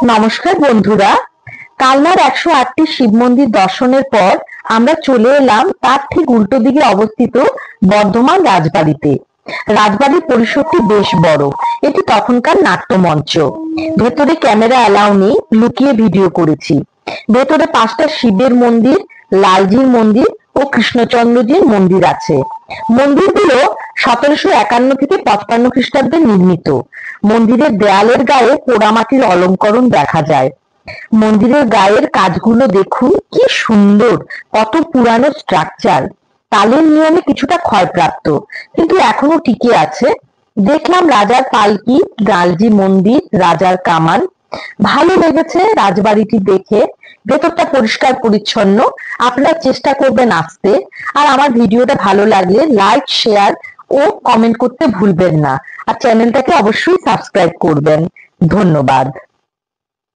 নমস্কার বন্ধুরা, কালনার 108টি শিব মন্দির দর্শনের পর আমরা চলে এলাম তার ঠিক উল্টো দিকে অবস্থিত বর্ধমান রাজবাড়িতে। রাজবাড়ির পরিসরটি বেশ বড়। এটি তখনকার নাট্যমঞ্চ। ভেতরে ক্যামেরা অ্যালাউ নেই, লুকিয়ে ভিডিও করেছি। ভেতরে 5টা শিবের মন্দির, লালজির মন্দির ও কৃষ্ণচন্দ্রজির মন্দির আছে। মন্দিরগুলো 1751 থেকে 55 খ্রিস্টাব্দে নির্মিত। মন্দিরের দেয়ালের গায়ে পোড়ামাটির অলঙ্করণ দেখা যায়। মন্দিরের গায়ের কাজগুলো দেখুন, কি সুন্দর! কত পুরানো স্ট্রাকচার। কালের নিয়মে কিছুটা ক্ষয়প্রাপ্ত, কিন্তু এখনো টিকে আছে। দেখলাম রাজার পালকি, লালজি মন্দির, রাজার কামান। ভালো লেগেছে রাজবাড়িটি দেখে। ভেতরটা পরিষ্কার পরিচ্ছন্ন। আপনারা চেষ্টা করবেন আসতে। আর আমার ভিডিওটা ভালো লাগলে লাইক, শেয়ার ও কমেন্ট করতে ভুলবেন না। আর চ্যানেলটাকে অবশ্যই সাবস্ক্রাইব করবেন। ধন্যবাদ।